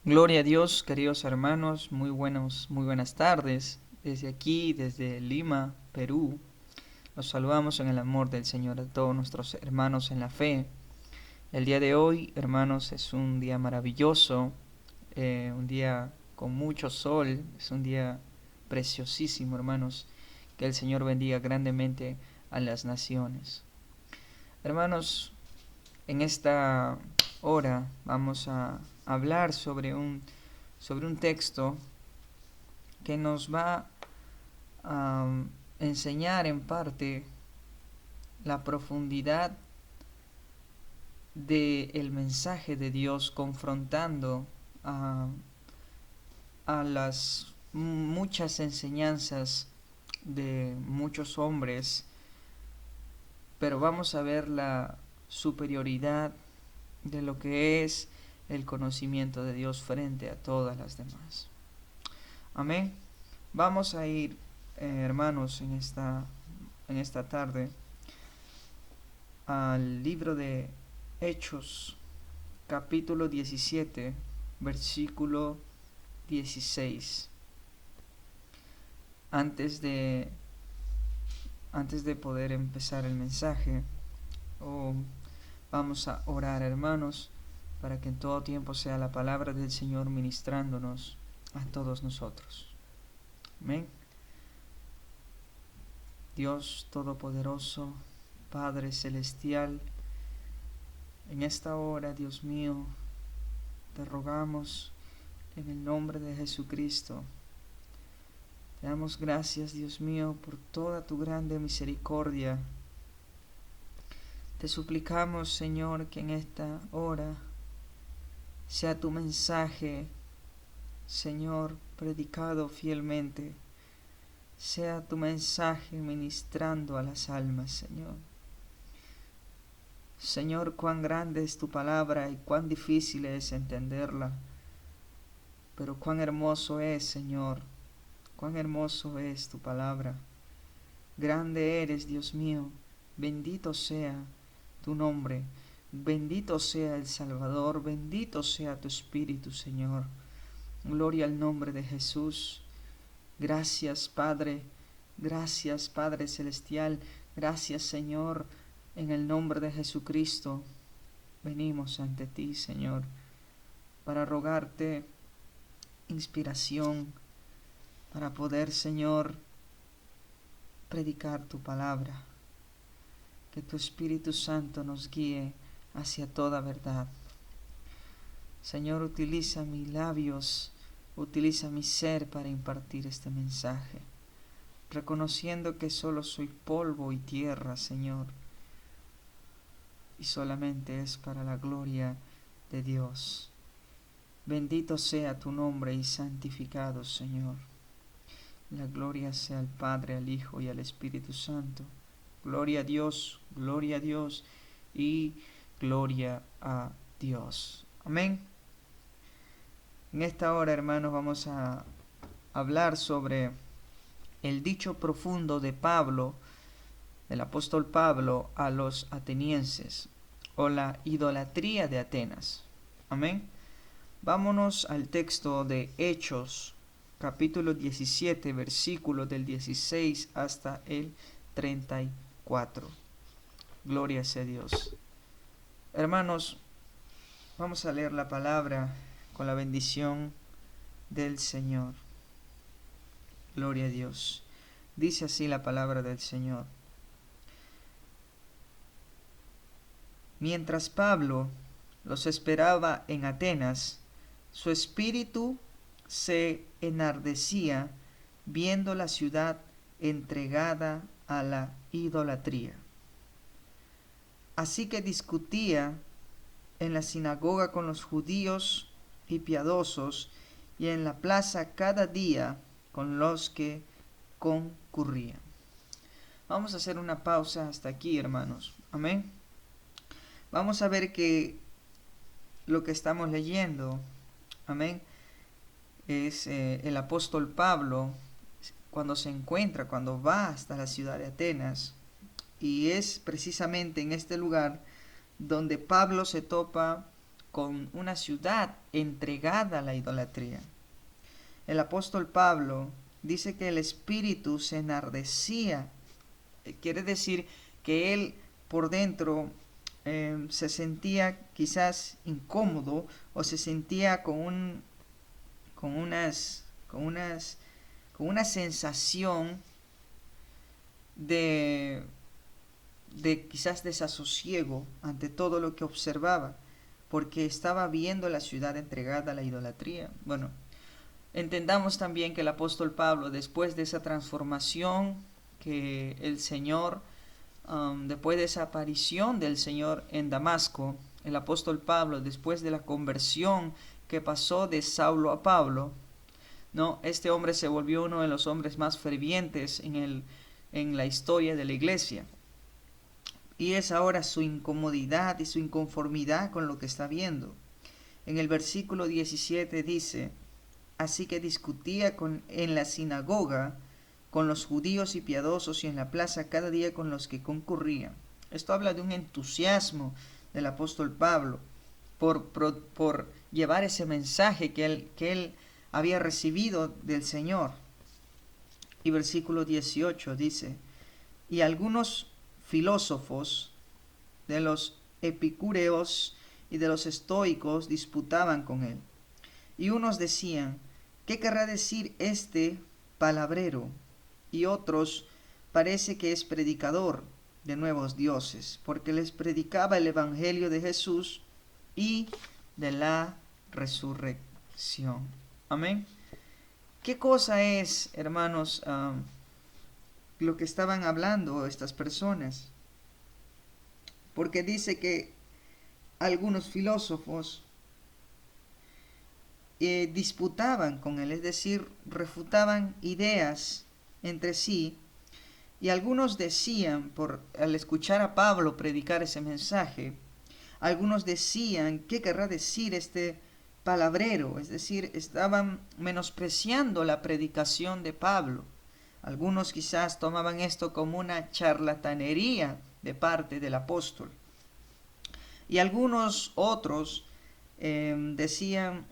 Gloria a Dios, queridos hermanos, muy buenas tardes. Desde aquí, desde Lima, Perú, los saludamos en el amor del Señor a todos nuestros hermanos en la fe. El día de hoy, hermanos, es un día maravilloso, un día con mucho sol, es un día preciosísimo, hermanos. Que el Señor bendiga grandemente a las naciones. Hermanos, en esta hora vamos a hablar sobre un texto que nos va a enseñar en parte la profundidad del mensaje de Dios, confrontando a, a las muchas enseñanzas de muchos hombres, pero vamos a ver la superioridad de lo que es el conocimiento de Dios frente a todas las demás. Amén. Vamos a ir, hermanos, en esta tarde al libro de Hechos, capítulo 17, versículo 16. Antes de, antes de poder empezar el mensaje, vamos a orar, hermanos, para que en todo tiempo sea la palabra del Señor ministrándonos a todos nosotros. Amén. Dios Todopoderoso, Padre Celestial, en esta hora, Dios mío, te rogamos en el nombre de Jesucristo. Te damos gracias, Dios mío, por toda tu grande misericordia. Te suplicamos, Señor, que en esta hora sea tu mensaje, Señor, predicado fielmente. Sea tu mensaje ministrando a las almas, Señor. Señor, cuán grande es tu palabra y cuán difícil es entenderla. Pero cuán hermoso es, Señor, cuán hermoso es tu palabra. Grande eres, Dios mío, bendito sea tu nombre, bendito sea el Salvador, bendito sea tu Espíritu, Señor. Gloria al nombre de Jesús. Gracias, Padre Celestial, gracias, Señor, en el nombre de Jesucristo. Venimos ante ti, Señor, para rogarte inspiración, para poder, Señor, predicar tu palabra. Que tu Espíritu Santo nos guíe hacia toda verdad. Señor, utiliza mis labios, utiliza mi ser para impartir este mensaje, reconociendo que solo soy polvo y tierra, Señor, y solamente es para la gloria de Dios. Bendito sea tu nombre y santificado, Señor. La gloria sea al Padre, al Hijo y al Espíritu Santo. Gloria a Dios y gloria a Dios. Amén. En esta hora, hermanos, vamos a hablar sobre el dicho profundo de Pablo, del apóstol Pablo, a los atenienses, o la idolatría de Atenas. Amén. Vámonos al texto de Hechos, capítulo 17, versículos del 16 hasta el 34. Gloria sea Dios. Hermanos, vamos a leer la palabra con la bendición del Señor. Gloria a Dios. Dice así la palabra del Señor. Mientras Pablo los esperaba en Atenas, su espíritu se enardecía viendo la ciudad entregada a la idolatría. Así que discutía en la sinagoga con los judíos y piadosos, y en la plaza cada día con los que concurrían. Vamos a hacer una pausa hasta aquí, hermanos. Amén. Vamos a ver que lo que estamos leyendo, amén, es el apóstol Pablo cuando va hasta la ciudad de Atenas, y es precisamente en este lugar donde Pablo se topa con una ciudad entregada a la idolatría. El apóstol Pablo dice que el espíritu se enardecía. Quiere decir que él por dentro se sentía quizás incómodo o se sentía con una sensación de quizás desasosiego ante todo lo que observaba, porque estaba viendo la ciudad entregada a la idolatría. Bueno, entendamos también que el apóstol Pablo, después de esa transformación que el Señor, después de esa aparición del Señor en Damasco, el apóstol Pablo, después de la conversión que pasó de Saulo a Pablo, ¿no? Este hombre se volvió uno de los hombres más fervientes en la historia de la iglesia. Y es ahora su incomodidad y su inconformidad con lo que está viendo. En el versículo 17 dice: así que discutía en la sinagoga con los judíos y piadosos y en la plaza cada día con los que concurrían. Esto habla de un entusiasmo del apóstol Pablo por llevar ese mensaje que él había recibido del Señor. Y versículo 18 dice: y algunos filósofos de los epicúreos y de los estoicos disputaban con él. Y unos decían: ¿qué querrá decir este palabrero? Y otros: parece que es predicador de nuevos dioses, porque les predicaba el evangelio de Jesús y de la resurrección. Amén. ¿Qué cosa es, hermanos, lo que estaban hablando estas personas? Porque dice que algunos filósofos disputaban con él, es decir, refutaban ideas entre sí, y algunos decían, al escuchar a Pablo predicar ese mensaje, algunos decían: ¿qué querrá decir este palabrero? Es decir, estaban menospreciando la predicación de Pablo. Algunos quizás tomaban esto como una charlatanería de parte del apóstol. Y algunos otros decían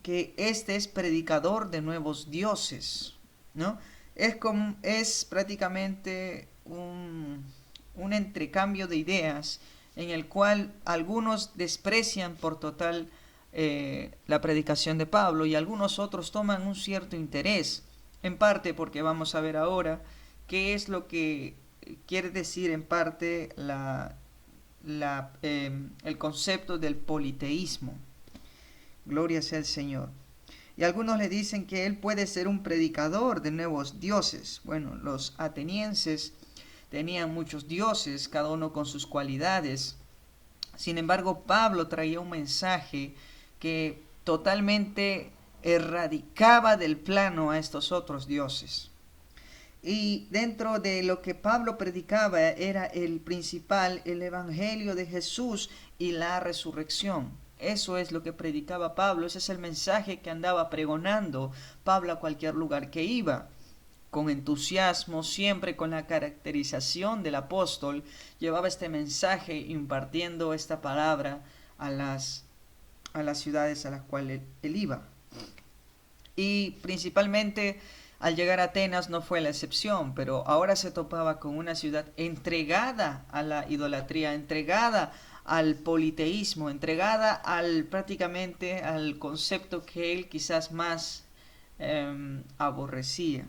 que este es predicador de nuevos dioses, ¿no? Es prácticamente un entrecambio de ideas en el cual algunos desprecian por total la predicación de Pablo y algunos otros toman un cierto interés, en parte porque vamos a ver ahora qué es lo que quiere decir en parte el concepto del politeísmo. Gloria sea el Señor. Y algunos le dicen que él puede ser un predicador de nuevos dioses. Bueno, los atenienses tenían muchos dioses, cada uno con sus cualidades. Sin embargo, Pablo traía un mensaje que totalmente erradicaba del plano a estos otros dioses. Y dentro de lo que Pablo predicaba era el principal, el evangelio de Jesús y la resurrección. Eso es lo que predicaba Pablo, ese es el mensaje que andaba pregonando Pablo a cualquier lugar que iba. Con entusiasmo, siempre con la caracterización del apóstol, llevaba este mensaje impartiendo esta palabra a las ciudades a las cuales él iba. Y principalmente al llegar a Atenas no fue la excepción, pero ahora se topaba con una ciudad entregada a la idolatría, entregada al politeísmo, entregada prácticamente al concepto que él quizás más aborrecía.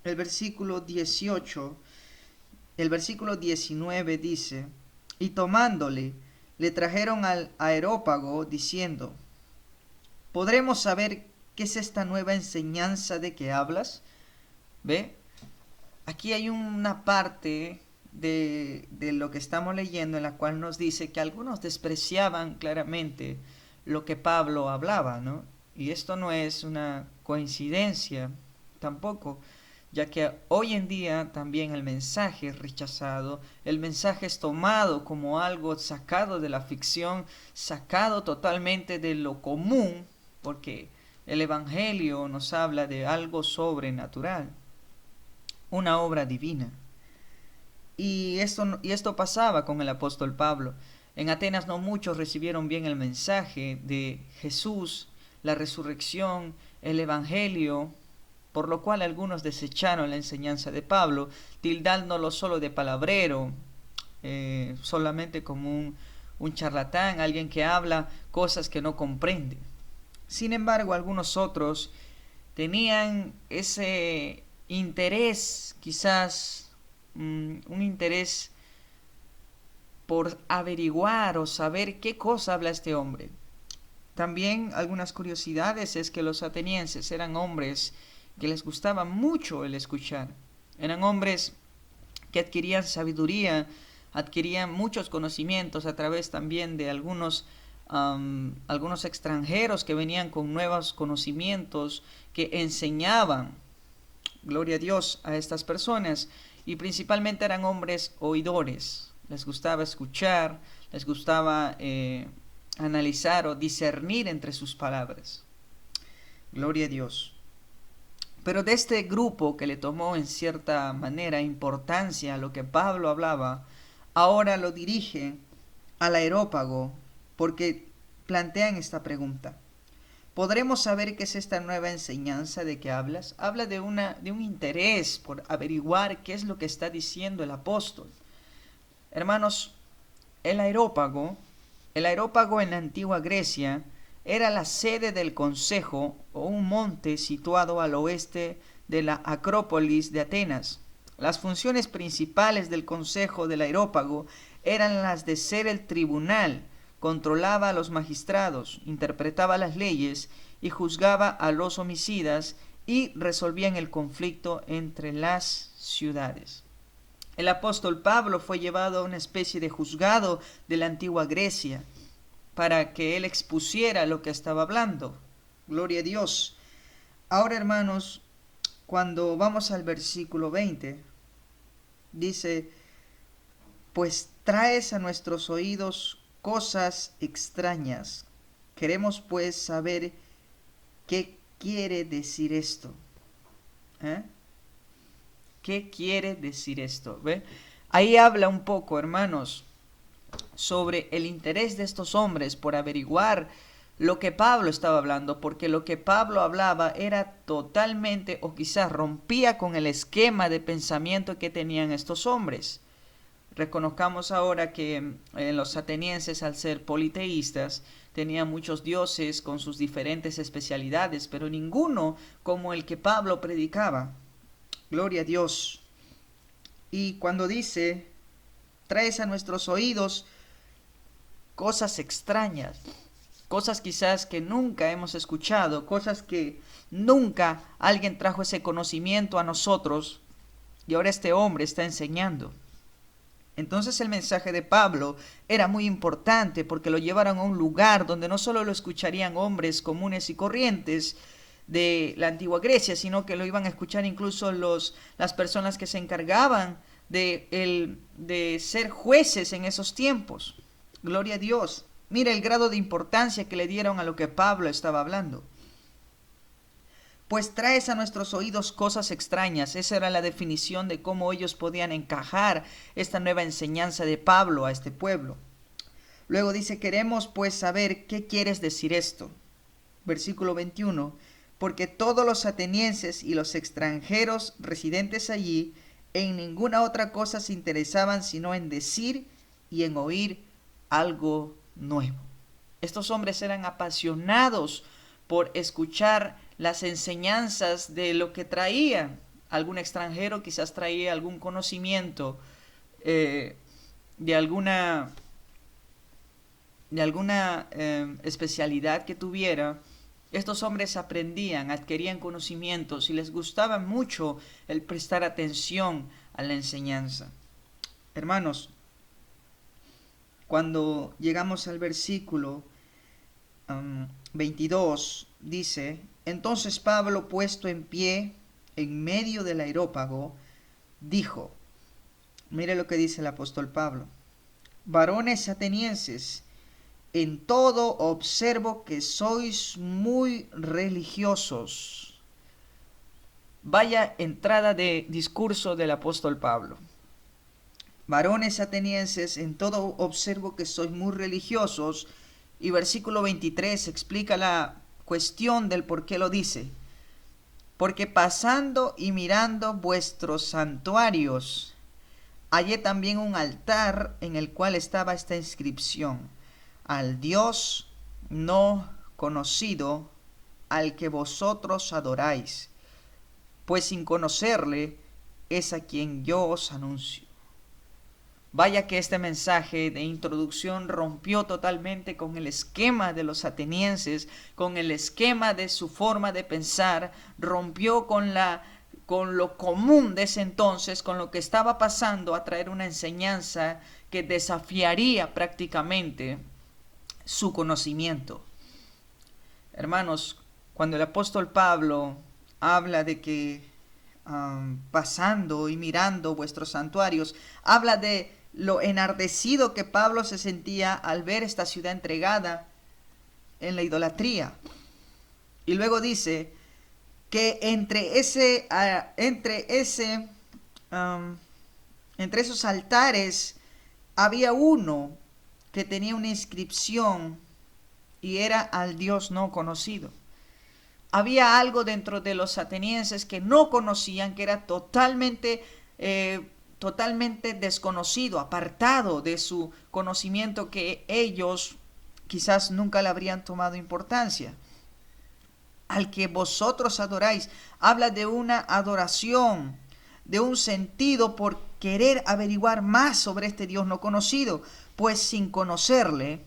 El versículo 19 dice: y tomándole, le trajeron al Areópago diciendo: ¿podremos saber qué es esta nueva enseñanza de que hablas? ¿Ve? Aquí hay una parte de lo que estamos leyendo en la cual nos dice que algunos despreciaban claramente lo que Pablo hablaba, ¿no? Y esto no es una coincidencia tampoco, ya que hoy en día también el mensaje es rechazado, el mensaje es tomado como algo sacado de la ficción, sacado totalmente de lo común, porque el Evangelio nos habla de algo sobrenatural, una obra divina. Y esto pasaba con el apóstol Pablo. En Atenas no muchos recibieron bien el mensaje de Jesús, la resurrección, el Evangelio, por lo cual algunos desecharon la enseñanza de Pablo, tildándolo solo de palabrero, solamente como un charlatán, alguien que habla cosas que no comprende. Sin embargo, algunos otros tenían ese interés, quizás un interés por averiguar o saber qué cosa habla este hombre. También algunas curiosidades es que los atenienses eran hombres que les gustaba mucho el escuchar. Eran hombres que adquirían sabiduría, adquirían muchos conocimientos a través también de algunos extranjeros que venían con nuevos conocimientos, que enseñaban, gloria a Dios, a estas personas, y principalmente eran hombres oidores. Les gustaba escuchar, les gustaba analizar o discernir entre sus palabras. Gloria a Dios. Pero de este grupo que le tomó en cierta manera importancia a lo que Pablo hablaba, ahora lo dirige al Areópago porque plantean esta pregunta. ¿Podremos saber qué es esta nueva enseñanza de que hablas? Habla de un interés por averiguar qué es lo que está diciendo el apóstol. Hermanos, el Areópago en la antigua Grecia era la sede del consejo o un monte situado al oeste de la Acrópolis de Atenas. Las funciones principales del consejo del Areópago eran las de ser el tribunal, controlaba a los magistrados, interpretaba las leyes y juzgaba a los homicidas y resolvían el conflicto entre las ciudades. El apóstol Pablo fue llevado a una especie de juzgado de la antigua Grecia para que él expusiera lo que estaba hablando. Gloria a Dios. Ahora, hermanos, cuando vamos al versículo 20, dice, pues traes a nuestros oídos cosas extrañas. Queremos pues saber qué quiere decir esto. ¿Qué quiere decir esto? ¿Ve? Ahí habla un poco, hermanos, sobre el interés de estos hombres por averiguar lo que Pablo estaba hablando, porque lo que Pablo hablaba era totalmente, o quizás rompía con el esquema de pensamiento que tenían estos hombres. Reconozcamos ahora que los atenienses, al ser politeístas, tenían muchos dioses con sus diferentes especialidades, pero ninguno como el que Pablo predicaba. Gloria a Dios. Y cuando dice, traes a nuestros oídos cosas extrañas, cosas quizás que nunca hemos escuchado, cosas que nunca alguien trajo ese conocimiento a nosotros, y ahora este hombre está enseñando. Entonces el mensaje de Pablo era muy importante porque lo llevaron a un lugar donde no solo lo escucharían hombres comunes y corrientes de la antigua Grecia, sino que lo iban a escuchar incluso las personas que se encargaban de ser jueces en esos tiempos. Gloria a Dios. Mira el grado de importancia que le dieron a lo que Pablo estaba hablando. Pues traes a nuestros oídos cosas extrañas. Esa era la definición de cómo ellos podían encajar esta nueva enseñanza de Pablo a este pueblo. Luego dice, queremos pues saber qué quieres decir esto. Versículo 21. Porque todos los atenienses y los extranjeros residentes allí en ninguna otra cosa se interesaban sino en decir y en oír algo nuevo. Estos hombres eran apasionados por escuchar las enseñanzas de lo que traía algún extranjero, quizás traía algún conocimiento de alguna especialidad que tuviera. Estos hombres aprendían, adquirían conocimientos y les gustaba mucho el prestar atención a la enseñanza. Hermanos, cuando llegamos al versículo 22, dice, entonces Pablo, puesto en pie en medio del Areópago, dijo, mire lo que dice el apóstol Pablo, varones atenienses, en todo observo que sois muy religiosos. Vaya entrada de discurso del apóstol Pablo. varones atenienses, en todo observo que sois muy religiosos. Y versículo 23 explica la cuestión del por qué lo dice. Porque pasando y mirando vuestros santuarios, hallé también un altar en el cual estaba esta inscripción: al Dios no conocido, al que vosotros adoráis, pues sin conocerle es a quien yo os anuncio. Vaya que este mensaje de introducción rompió totalmente con el esquema de los atenienses, con el esquema de su forma de pensar, rompió con lo común de ese entonces, con lo que estaba pasando, a traer una enseñanza que desafiaría prácticamente su conocimiento. Hermanos, cuando el apóstol Pablo habla de que pasando y mirando vuestros santuarios, habla de lo enardecido que Pablo se sentía al ver esta ciudad entregada en la idolatría. Y luego dice que entre esos altares había uno que tenía una inscripción y era al Dios no conocido. Había algo dentro de los atenienses que no conocían, que era totalmente desconocido, apartado de su conocimiento, que ellos quizás nunca le habrían tomado importancia. Al que vosotros adoráis, habla de una adoración, de un sentido por querer averiguar más sobre este Dios no conocido, pues sin conocerle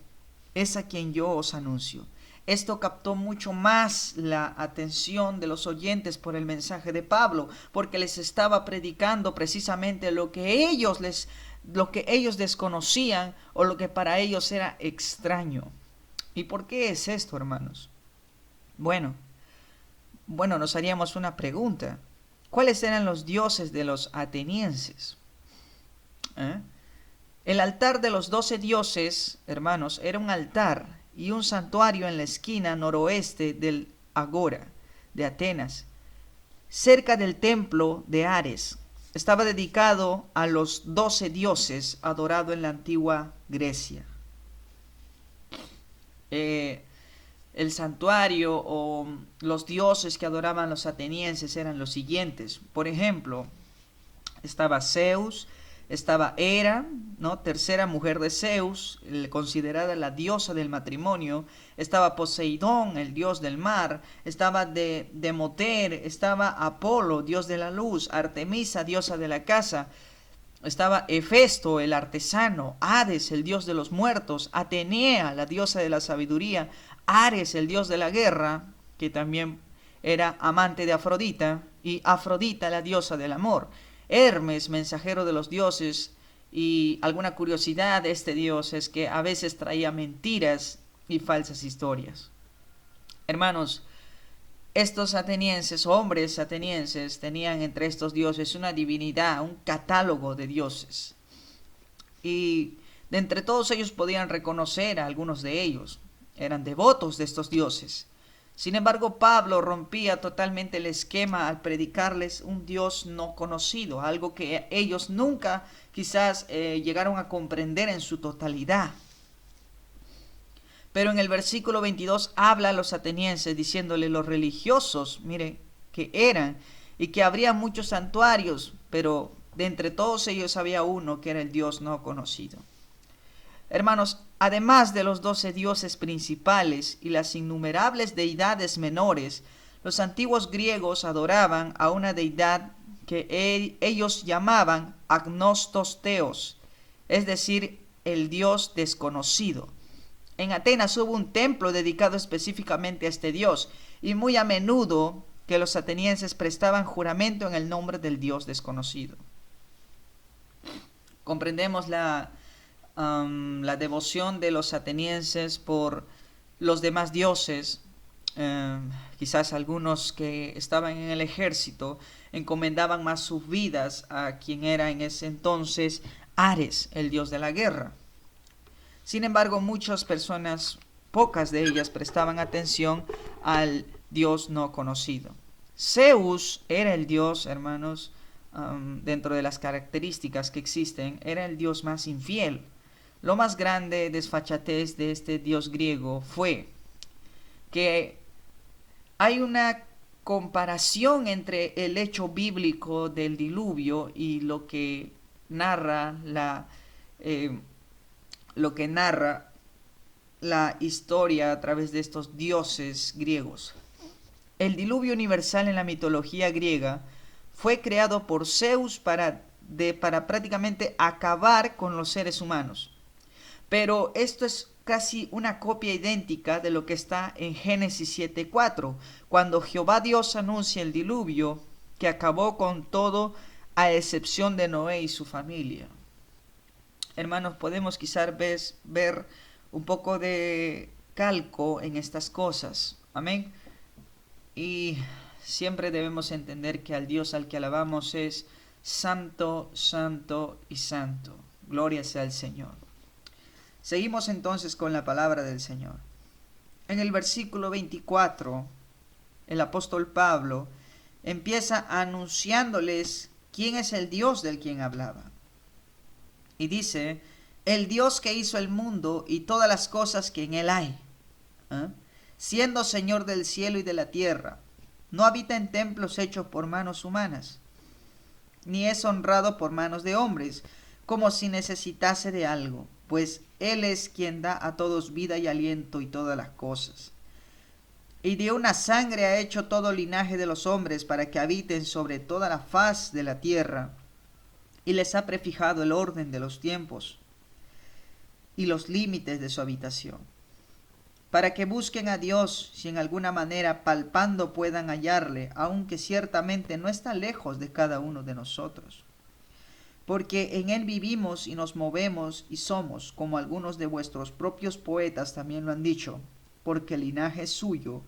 es a quien yo os anuncio. Esto captó mucho más la atención de los oyentes por el mensaje de Pablo, porque les estaba predicando precisamente lo que ellos desconocían, o lo que para ellos era extraño. ¿Y por qué es esto, hermanos? Bueno, nos haríamos una pregunta. ¿Cuáles eran los dioses de los atenienses? El altar de los 12 dioses, hermanos, era un altar y un santuario en la esquina noroeste del Agora de Atenas, cerca del templo de Ares. Estaba dedicado a los 12 dioses adorados en la antigua Grecia. El santuario o los dioses que adoraban los atenienses eran los siguientes. Por ejemplo, estaba Zeus, estaba Hera, ¿no?, tercera mujer de Zeus, considerada la diosa del matrimonio. Estaba Poseidón, el dios del mar. Estaba Demoter, estaba Apolo, dios de la luz. Artemisa, diosa de la casa. Estaba Hefesto, el artesano. Hades, el dios de los muertos. Atenea, la diosa de la sabiduría. Ares, el dios de la guerra, que también era amante de Afrodita. Y Afrodita, la diosa del amor. Hermes, mensajero de los dioses. Y alguna curiosidad de este dios es que a veces traía mentiras y falsas historias. Hermanos, estos atenienses, hombres atenienses, tenían entre estos dioses una divinidad, un catálogo de dioses. Y de entre todos ellos podían reconocer a algunos de ellos. Eran devotos de estos dioses. Sin embargo, Pablo rompía totalmente el esquema al predicarles un Dios no conocido, algo que ellos nunca quizás llegaron a comprender en su totalidad. Pero en el versículo 22 habla a los atenienses diciéndole los religiosos, mire, que eran, y que habría muchos santuarios, pero de entre todos ellos había uno que era el Dios no conocido. Hermanos, además de los 12 dioses principales y las innumerables deidades menores, los antiguos griegos adoraban a una deidad que ellos llamaban agnostos theos, es decir, el Dios desconocido. En Atenas hubo un templo dedicado específicamente a este Dios, y muy a menudo que los atenienses prestaban juramento en el nombre del Dios desconocido. Comprendemos la devoción de los atenienses por los demás dioses. Quizás algunos que estaban en el ejército encomendaban más sus vidas a quien era en ese entonces Ares, el dios de la guerra. Sin embargo, muchas personas, pocas de ellas, prestaban atención al Dios no conocido. Zeus era el dios, hermanos, dentro de las características que existen, era el dios más infiel. Lo más grande desfachatez de este dios griego fue que hay una comparación entre el hecho bíblico del diluvio y lo que narra la historia a través de estos dioses griegos. El diluvio universal en la mitología griega fue creado por Zeus para prácticamente acabar con los seres humanos. Pero esto es casi una copia idéntica de lo que está en Génesis 7:4, cuando Jehová Dios anuncia el diluvio que acabó con todo a excepción de Noé y su familia. Hermanos, podemos quizás ver un poco de calco en estas cosas. Amén. Y siempre debemos entender que al Dios al que alabamos es santo, santo y santo. Gloria sea al Señor. Seguimos entonces con la palabra del Señor. En el versículo 24, el apóstol Pablo empieza anunciándoles quién es el Dios del quien hablaba. Y dice, el Dios que hizo el mundo y todas las cosas que en él hay, siendo Señor del cielo y de la tierra, no habita en templos hechos por manos humanas, ni es honrado por manos de hombres, como si necesitase de algo, pues Él es quien da a todos vida y aliento y todas las cosas. Y de una sangre ha hecho todo linaje de los hombres para que habiten sobre toda la faz de la tierra, y les ha prefijado el orden de los tiempos y los límites de su habitación, para que busquen a Dios, si en alguna manera palpando puedan hallarle, aunque ciertamente no está lejos de cada uno de nosotros. Porque en Él vivimos y nos movemos y somos, como algunos de vuestros propios poetas también lo han dicho, porque linaje suyo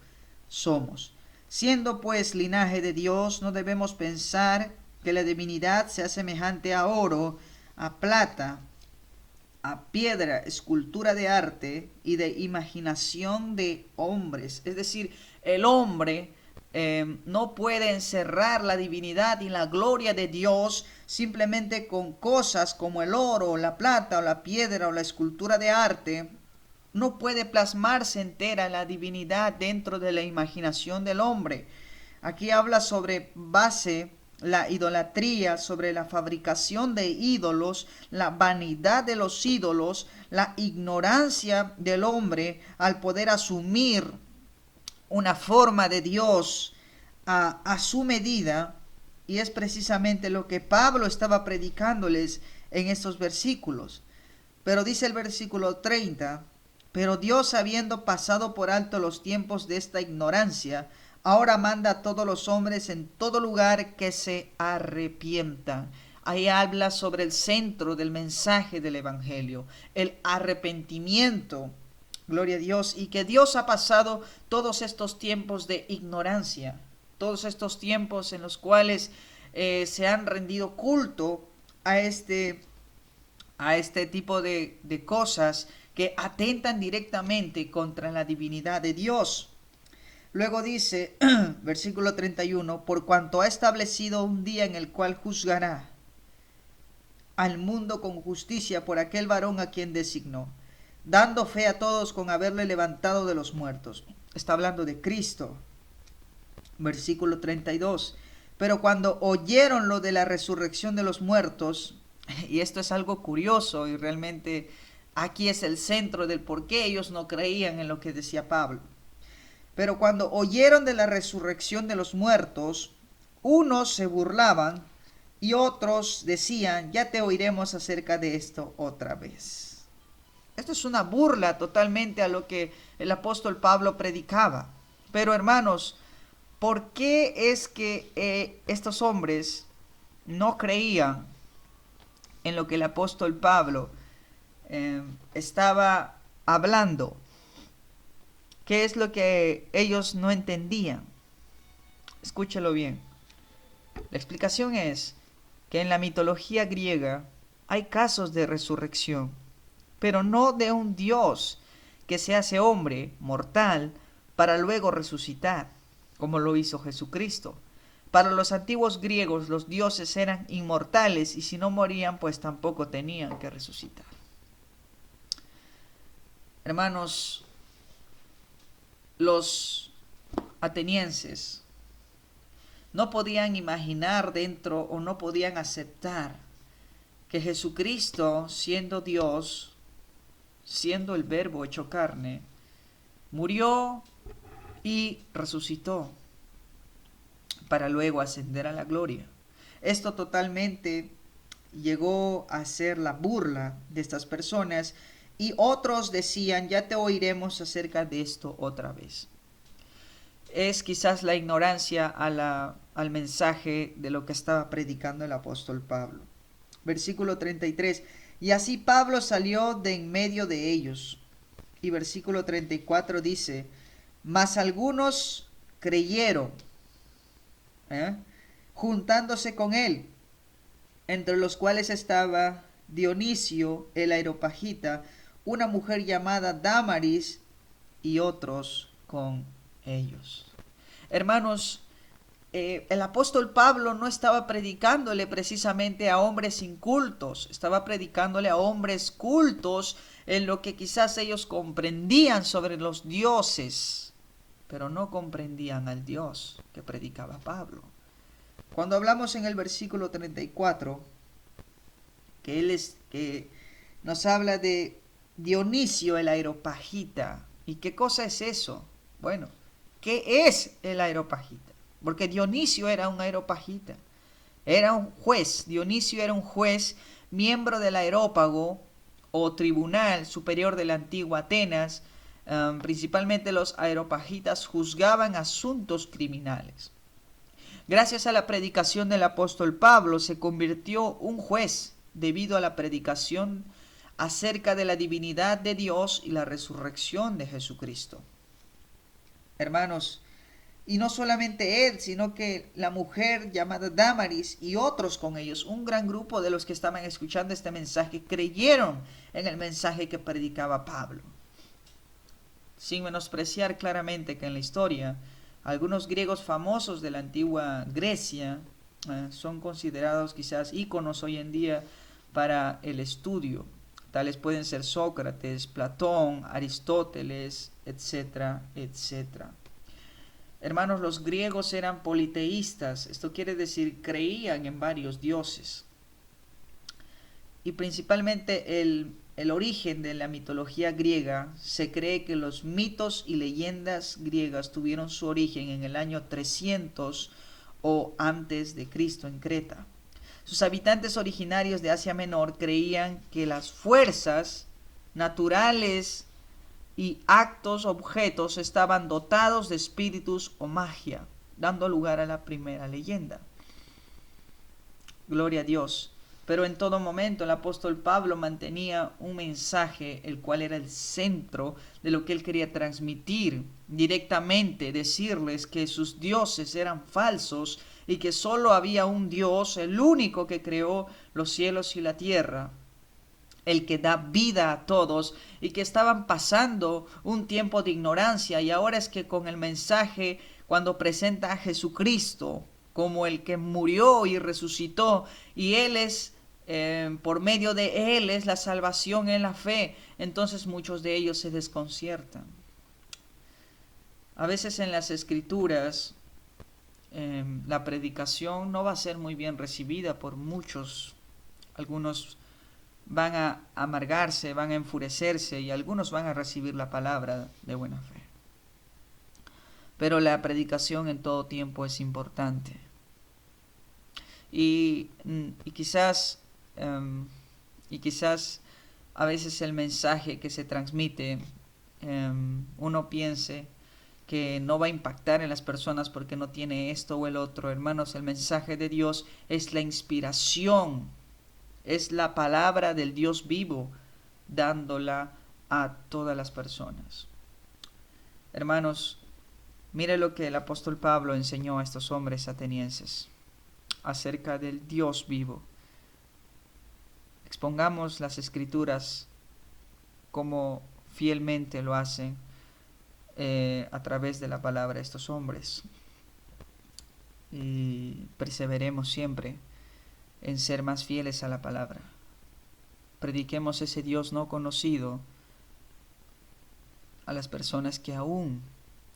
somos. Siendo pues linaje de Dios, no debemos pensar que la divinidad sea semejante a oro, a plata, a piedra, escultura de arte y de imaginación de hombres. Es decir, el hombre no puede encerrar la divinidad y la gloria de Dios simplemente con cosas como el oro, la plata o la piedra o la escultura de arte. No puede plasmarse entera la divinidad dentro de la imaginación del hombre. Aquí habla sobre la idolatría, sobre la fabricación de ídolos, la vanidad de los ídolos, la ignorancia del hombre al poder asumir una forma de Dios a su medida, y es precisamente lo que Pablo estaba predicándoles en estos versículos. Pero dice el versículo 30, pero Dios, habiendo pasado por alto los tiempos de esta ignorancia, ahora manda a todos los hombres en todo lugar que se arrepientan. Ahí habla sobre el centro del mensaje del Evangelio, el arrepentimiento. Gloria a Dios. Y que Dios ha pasado todos estos tiempos de ignorancia, todos estos tiempos en los cuales se han rendido culto a este tipo de cosas que atentan directamente contra la divinidad de Dios. Luego dice, versículo 31, por cuanto ha establecido un día en el cual juzgará al mundo con justicia por aquel varón a quien designó, dando fe a todos con haberle levantado de los muertos. Está hablando de Cristo. Versículo 32. Pero cuando oyeron lo de la resurrección de los muertos, y esto es algo curioso y realmente aquí es el centro del por qué ellos no creían en lo que decía Pablo. Pero cuando oyeron de la resurrección de los muertos, unos se burlaban y otros decían, ya te oiremos acerca de esto otra vez. Esto es una burla totalmente a lo que el apóstol Pablo predicaba. Pero hermanos, ¿por qué es que estos hombres no creían en lo que el apóstol Pablo estaba hablando? ¿Qué es lo que ellos no entendían? Escúchelo bien. La explicación es que en la mitología griega hay casos de resurrección, pero no de un Dios que se hace hombre, mortal, para luego resucitar, como lo hizo Jesucristo. Para los antiguos griegos los dioses eran inmortales y si no morían pues tampoco tenían que resucitar. Hermanos, los atenienses no podían imaginar dentro o no podían aceptar que Jesucristo, siendo Dios, siendo el Verbo hecho carne, murió y resucitó para luego ascender a la gloria. Esto totalmente llegó a ser la burla de estas personas y otros decían, ya te oiremos acerca de esto otra vez. Es quizás la ignorancia al mensaje de lo que estaba predicando el apóstol Pablo. Versículo 33, y así Pablo salió de en medio de ellos. Y versículo 34 dice, mas algunos creyeron, juntándose con él, entre los cuales estaba Dionisio el Areopagita, una mujer llamada Dámaris y otros con ellos. Hermanos, el apóstol Pablo no estaba predicándole precisamente a hombres incultos, estaba predicándole a hombres cultos en lo que quizás ellos comprendían sobre los dioses, pero no comprendían al Dios que predicaba Pablo. Cuando hablamos en el versículo 34, que nos habla de Dionisio el Areopagita. ¿Y qué cosa es eso? Bueno, ¿qué es el Areopagita? Porque Dionisio era un areopagita, era un juez. Dionisio era un juez, miembro del Areópago o tribunal superior de la antigua Atenas. Principalmente los areopagitas juzgaban asuntos criminales. Gracias a la predicación del apóstol Pablo se convirtió un juez debido a la predicación acerca de la divinidad de Dios y la resurrección de Jesucristo. Hermanos, y no solamente él, sino que la mujer llamada Dámaris y otros con ellos, un gran grupo de los que estaban escuchando este mensaje, creyeron en el mensaje que predicaba Pablo. Sin menospreciar claramente que en la historia, algunos griegos famosos de la antigua Grecia son considerados quizás íconos hoy en día para el estudio. Tales pueden ser Sócrates, Platón, Aristóteles, etcétera, etcétera. Hermanos, los griegos eran politeístas, esto quiere decir creían en varios dioses. Y principalmente el origen de la mitología griega, se cree que los mitos y leyendas griegas tuvieron su origen en el año 300 o antes de Cristo en Creta. Sus habitantes originarios de Asia Menor creían que las fuerzas naturales y actos, objetos estaban dotados de espíritus o magia, dando lugar a la primera leyenda. Gloria a Dios. Pero en todo momento el apóstol Pablo mantenía un mensaje, el cual era el centro de lo que él quería transmitir directamente, decirles que sus dioses eran falsos y que solo había un Dios, el único que creó los cielos y la tierra, el que da vida a todos, y que estaban pasando un tiempo de ignorancia, y ahora es que con el mensaje, cuando presenta a Jesucristo como el que murió y resucitó, y Él es, por medio de Él es la salvación en la fe, entonces muchos de ellos se desconciertan. A veces en las Escrituras la predicación no va a ser muy bien recibida por muchos. Algunos van a amargarse, van a enfurecerse y algunos van a recibir la palabra de buena fe. Pero la predicación en todo tiempo es importante. Y quizás a veces el mensaje que se transmite, uno piense que no va a impactar en las personas porque no tiene esto o el otro. Hermanos, el mensaje de Dios es la inspiración, es la palabra del Dios vivo, dándola a todas las personas. Hermanos, mire lo que el apóstol Pablo enseñó a estos hombres atenienses acerca del Dios vivo. Expongamos las Escrituras como fielmente lo hacen a través de la palabra de estos hombres. y perseveremos siempre en ser más fieles a la palabra. Prediquemos ese Dios no conocido a las personas que aún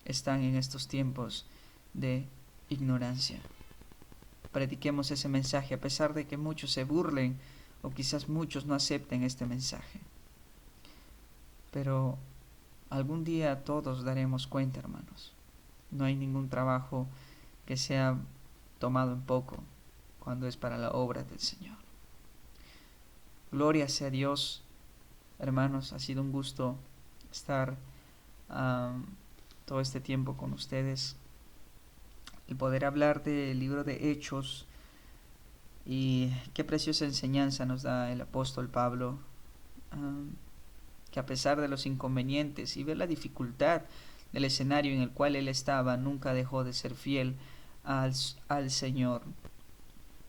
están en estos tiempos de ignorancia. Prediquemos ese mensaje a pesar de que muchos se burlen o quizás muchos no acepten este mensaje. Pero algún día todos daremos cuenta, hermanos. No hay ningún trabajo que sea tomado en poco cuando es para la obra del Señor. Gloria sea a Dios, hermanos. Ha sido un gusto estar todo este tiempo con ustedes. El poder hablar del libro de Hechos y qué preciosa enseñanza nos da el apóstol Pablo, que a pesar de los inconvenientes y ver la dificultad del escenario en el cual él estaba, nunca dejó de ser fiel al Señor.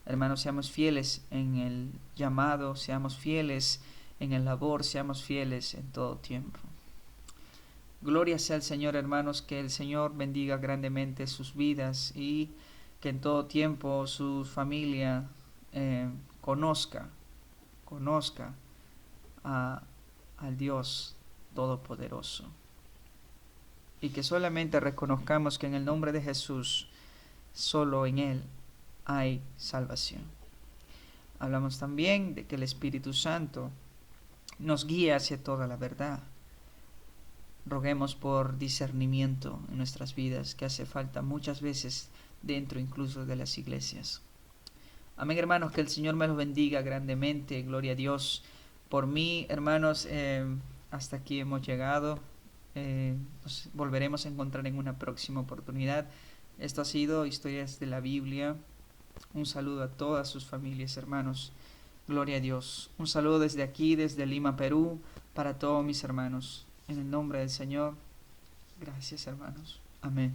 Hermanos, seamos fieles en el llamado, seamos fieles en el labor, seamos fieles en todo tiempo. Gloria sea al Señor, hermanos, que el Señor bendiga grandemente sus vidas y que en todo tiempo su familia conozca al Dios Todopoderoso. Y que solamente reconozcamos que en el nombre de Jesús, solo en Él hay salvación. Hablamos también de que el Espíritu Santo nos guía hacia toda la verdad. Roguemos por discernimiento en nuestras vidas, que hace falta muchas veces dentro incluso de las iglesias. Amén, hermanos, que el Señor me los bendiga grandemente. Gloria a Dios. Por mí, hermanos, hasta aquí hemos llegado. Nos volveremos a encontrar en una próxima oportunidad. Esto ha sido Historias de la Biblia. Un saludo a todas sus familias, hermanos. Gloria a Dios. Un saludo desde aquí, desde Lima, Perú, para todos mis hermanos. En el nombre del Señor. Gracias, hermanos. Amén.